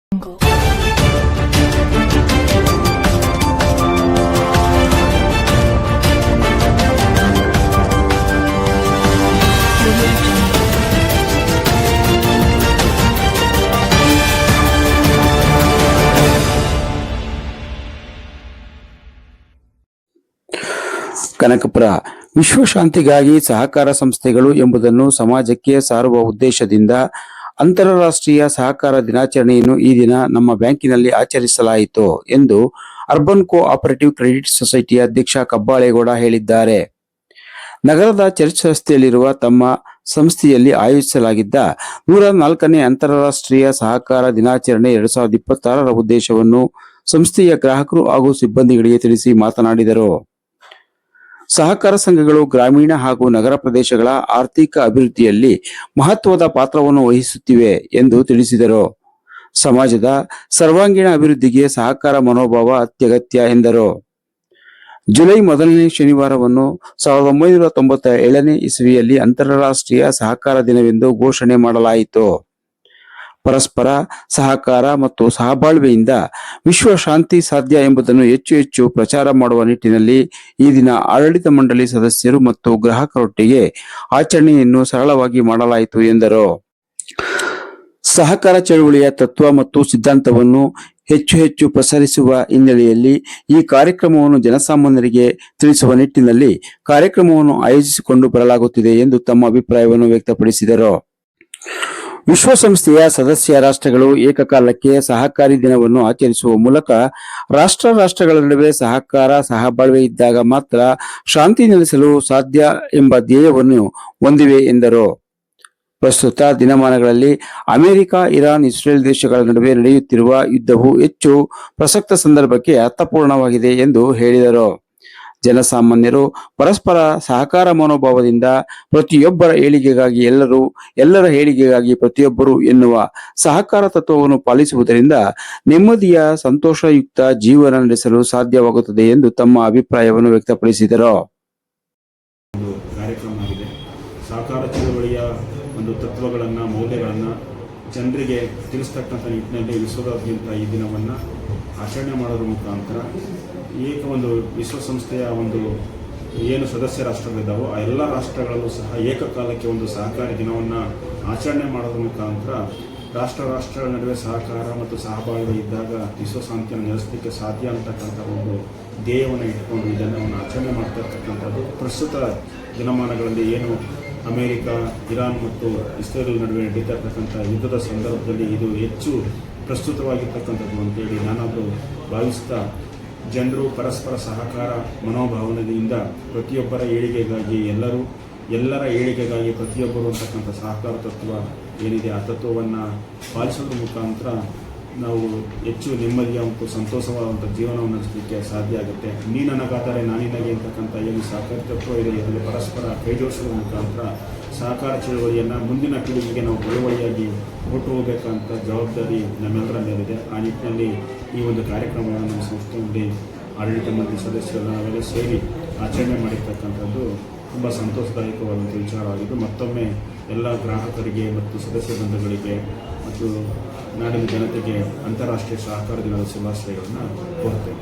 ಕನಕಪುರ ವಿಶ್ವಶಾಂತಿಗಾಗಿ ಸಹಕಾರ ಸಂಸ್ಥೆಗಳು ಎಂಬುದನ್ನು ಸಮಾಜಕ್ಕೆ ಸಾರುವ ಉದ್ದೇಶದಿಂದ ಅಂತಾರಾಷ್ಟ್ರೀಯ ಸಹಕಾರ ದಿನಾಚರಣೆಯನ್ನು ಈ ದಿನ ನಮ್ಮ ಬ್ಯಾಂಕಿನಲ್ಲಿ ಆಚರಿಸಲಾಯಿತು ಎಂದು ಅರ್ಬನ್ ಕೋ ಆಪರೇಟಿವ್ ಕ್ರೆಡಿಟ್ ಸೊಸೈಟಿಯ ಅಧ್ಯಕ್ಷ ಕಬ್ಬಾಳೇಗೌಡ ಹೇಳಿದ್ದಾರೆ. ನಗರದ ಚರ್ಚ್ ರಸ್ತೆಯಲ್ಲಿರುವ ತಮ್ಮ ಸಂಸ್ಥೆಯಲ್ಲಿ ಆಯೋಜಿಸಲಾಗಿದ್ದ 104ನೇ ಅಂತಾರಾಷ್ಟ್ರೀಯ ಸಹಕಾರ ದಿನಾಚರಣೆ 2026ರ ಉದ್ದೇಶವನ್ನು ಸಂಸ್ಥೆಯ ಗ್ರಾಹಕರು ಹಾಗೂ ಸಿಬ್ಬಂದಿಗಳಿಗೆ ತಿಳಿಸಿ ಮಾತನಾಡಿದರು. ಸಹಕಾರ ಸಂಘಗಳು ಗ್ರಾಮೀಣ ಹಾಗೂ ನಗರ ಪ್ರದೇಶಗಳ ಆರ್ಥಿಕ ಅಭಿವೃದ್ಧಿಯಲ್ಲಿ ಮಹತ್ವದ ಪಾತ್ರವನ್ನು ವಹಿಸುತ್ತಿವೆ ಎಂದು ತಿಳಿಸಿದರು. ಸಮಾಜದ ಸರ್ವಾಂಗೀಣ ಅಭಿವೃದ್ಧಿಗೆ ಸಹಕಾರ ಮನೋಭಾವ ಅತ್ಯಗತ್ಯ ಎಂದರು. ಜುಲೈ 1ನೇ ಶನಿವಾರವನ್ನು 1997ನೇ ಇಸವಿಯಲ್ಲಿ ಅಂತಾರಾಷ್ಟ್ರೀಯ ಸಹಕಾರ ದಿನವೆಂದು ಘೋಷಣೆ ಮಾಡಲಾಯಿತು. ಪರಸ್ಪರ ಸಹಕಾರ ಮತ್ತು ಸಹಬಾಳ್ವೆಯಿಂದ ವಿಶ್ವ ಶಾಂತಿ ಸಾಧ್ಯ ಎಂಬುದನ್ನು ಹೆಚ್ಚು ಹೆಚ್ಚು ಪ್ರಚಾರ ಮಾಡುವ ನಿಟ್ಟಿನಲ್ಲಿ ಈ ದಿನ ಆಡಳಿತ ಮಂಡಳಿ ಸದಸ್ಯರು ಮತ್ತು ಗ್ರಾಹಕರೊಟ್ಟಿಗೆ ಆಚರಣೆಯನ್ನು ಸರಳವಾಗಿ ಮಾಡಲಾಯಿತು ಎಂದರು. ಸಹಕಾರ ಚಳವಳಿಯ ತತ್ವ ಮತ್ತು ಸಿದ್ಧಾಂತವನ್ನು ಹೆಚ್ಚು ಹೆಚ್ಚು ಪ್ರಸರಿಸುವ ಹಿನ್ನೆಲೆಯಲ್ಲಿ ಈ ಕಾರ್ಯಕ್ರಮವನ್ನು ಜನಸಾಮಾನ್ಯರಿಗೆ ತಿಳಿಸುವ ನಿಟ್ಟಿನಲ್ಲಿ ಕಾರ್ಯಕ್ರಮವನ್ನು ಆಯೋಜಿಸಿಕೊಂಡು ಬರಲಾಗುತ್ತಿದೆ ಎಂದು ತಮ್ಮ ಅಭಿಪ್ರಾಯವನ್ನು ವ್ಯಕ್ತಪಡಿಸಿದರು. ವಿಶ್ವಸಂಸ್ಥೆಯ ಸದಸ್ಯ ರಾಷ್ಟ್ರಗಳು ಏಕಕಾಲಕ್ಕೆ ಸಹಕಾರಿ ದಿನವನ್ನು ಆಚರಿಸುವ ಮೂಲಕ ರಾಷ್ಟ್ರಗಳ ನಡುವೆ ಸಹಕಾರ ಸಹಬಾಳ್ವೆ ಇದ್ದಾಗ ಮಾತ್ರ ಶಾಂತಿ ನೆಲೆಸಲು ಸಾಧ್ಯ ಎಂಬ ಧ್ಯೇಯವನ್ನು ಹೊಂದಿವೆ ಎಂದರು. ಪ್ರಸ್ತುತ ದಿನಮಾನಗಳಲ್ಲಿ ಅಮೆರಿಕ, ಇರಾನ್, ಇಸ್ರೇಲ್ ದೇಶಗಳ ನಡುವೆ ನಡೆಯುತ್ತಿರುವ ಯುದ್ಧವು ಹೆಚ್ಚು ಪ್ರಸಕ್ತ ಸಂದರ್ಭಕ್ಕೆ ಅರ್ಥಪೂರ್ಣವಾಗಿದೆ ಎಂದು ಹೇಳಿದರು. ಜನಸಾಮಾನ್ಯರು ಪರಸ್ಪರ ಸಹಕಾರ ಮನೋಭಾವದಿಂದ ಪ್ರತಿಯೊಬ್ಬರ ಏಳಿಗೆಗಾಗಿ ಎಲ್ಲರೂ, ಎಲ್ಲರ ಏಳಿಗೆಗಾಗಿ ಪ್ರತಿಯೊಬ್ಬರು ಎನ್ನುವ ಸಹಕಾರ ತತ್ವವನ್ನು ಪಾಲಿಸುವುದರಿಂದ ನೆಮ್ಮದಿಯ ಸಂತೋಷಯುಕ್ತ ಜೀವನ ನಡೆಸಲು ಸಾಧ್ಯವಾಗುತ್ತದೆ ಎಂದು ತಮ್ಮ ಅಭಿಪ್ರಾಯವನ್ನು ವ್ಯಕ್ತಪಡಿಸಿದರು. ಸಹಕಾರ ಚಳವಳಿಯ ಒಂದು ತತ್ವಗಳನ್ನು, ಮೌಲ್ಯಗಳನ್ನು ಜನರಿಗೆ ತಿಳಿಸ್ತಕ್ಕಂಥ ನಿಟ್ಟಿನಲ್ಲಿ ವಿಶ್ವದಾದ್ಯಂತ ಈ ದಿನವನ್ನು ಆಚರಣೆ ಮಾಡೋದ್ರ ಮುಖಾಂತರ ಒಂದು ವಿಶ್ವಸಂಸ್ಥೆಯ ಒಂದು ಏನು ಸದಸ್ಯ ರಾಷ್ಟ್ರಗಳಿದ್ದಾವೋ ಆ ಎಲ್ಲ ರಾಷ್ಟ್ರಗಳಲ್ಲೂ ಸಹ ಏಕಕಾಲಕ್ಕೆ ಒಂದು ಸಹಕಾರಿ ದಿನವನ್ನು ಆಚರಣೆ ಮಾಡೋದ್ರ ಮುಖಾಂತರ ರಾಷ್ಟ್ರಗಳ ನಡುವೆ ಸಹಕಾರ ಮತ್ತು ಸಹಬಾಳ್ವೆ ಇದ್ದಾಗ ವಿಶ್ವಶಾಂತಿಯನ್ನು ನೆಲೆಸಲಿಕ್ಕೆ ಸಾಧ್ಯ ಅಂತಕ್ಕಂಥ ಒಂದು ಧ್ಯೇಯವನ್ನು ಇಟ್ಕೊಂಡು ಇದನ್ನು ಆಚರಣೆ ಮಾಡ್ತಾ ಇರ್ತಕ್ಕಂಥದ್ದು. ಪ್ರಸ್ತುತ ದಿನಮಾನಗಳಲ್ಲಿ ಏನು ಅಮೆರಿಕ, ಇರಾನ್ ಮತ್ತು ಇಸ್ರೇಲ್ ನಡುವೆ ನಡೀತಾ ಇರ್ತಕ್ಕಂಥ ಯುದ್ಧದ ಸಂದರ್ಭದಲ್ಲಿ ಇದು ಹೆಚ್ಚು ಪ್ರಸ್ತುತವಾಗಿರ್ತಕ್ಕಂಥದ್ದು ಅಂತೇಳಿ ನಾನಾದರೂ ಭಾವಿಸ್ತಾ, ಜನರು ಪರಸ್ಪರ ಸಹಕಾರ ಮನೋಭಾವನೆಯಿಂದ ಪ್ರತಿಯೊಬ್ಬರ ಏಳಿಗೆಗಾಗಿ ಎಲ್ಲರ ಏಳಿಗೆಗಾಗಿ ಪ್ರತಿಯೊಬ್ಬರು ಅಂತಕ್ಕಂಥ ಸಹಕಾರ ತತ್ವ ಏನಿದೆ ಆ ತತ್ವವನ್ನು ಪಾಲಿಸೋದ್ರ ಮುಖಾಂತರ ನಾವು ಹೆಚ್ಚು ನೆಮ್ಮದಿಯ ಮತ್ತು ಸಂತೋಷವಾದಂಥ ಜೀವನವನ್ನು ನಡೆಸಲಿಕ್ಕೆ ಸಾಧ್ಯ ಆಗುತ್ತೆ. ನೀ ನನಗಾದರೆ ನಾನಿನಗೆ ಅಂತಕ್ಕಂಥ ಏನು ಸಹಕಾರ ತತ್ವ ಇದೆ, ಇದರಲ್ಲಿ ಪರಸ್ಪರ ಕೈಜೋಡಿಸುವ ಮುಖಾಂತರ ಸಹಕಾರ ಚಳವಳಿಯನ್ನು ಮುಂದಿನ ಪೀಳಿಗೆಗೆ ನಾವು ಬಳುವಳಿಯಾಗಿ ಕೊಟ್ಟು ಹೋಗಬೇಕಂತ ಜವಾಬ್ದಾರಿ ನಮ್ಮೆಲ್ಲರ ಮೇಲಿದೆ. ಆ ನಿಟ್ಟಿನಲ್ಲಿ ಈ ಒಂದು ಕಾರ್ಯಕ್ರಮವನ್ನು ನಮ್ಮ ಸಂಸ್ಥೆಯಲ್ಲಿ ಆಡಳಿತ ಮಂಡಳಿ ಸದಸ್ಯರು ನಾವೆಲ್ಲ ಸೇರಿ ಆಚರಣೆ ಮಾಡಿರ್ತಕ್ಕಂಥದ್ದು ತುಂಬ ಸಂತೋಷದಾಯಕವಾದಂಥ ವಿಚಾರವಾಗಿದ್ದು, ಮತ್ತೊಮ್ಮೆ ಎಲ್ಲ ಗ್ರಾಹಕರಿಗೆ ಮತ್ತು ಸದಸ್ಯ ಬಂಧುಗಳಿಗೆ ಮತ್ತು ನಾಡಿನ ಜನತೆಗೆ ಅಂತಾರಾಷ್ಟ್ರೀಯ ಸಹಕಾರ ದಿನದ ಶುಭಾಶಯಗಳನ್ನು ಕೋರ್ತೇವೆ.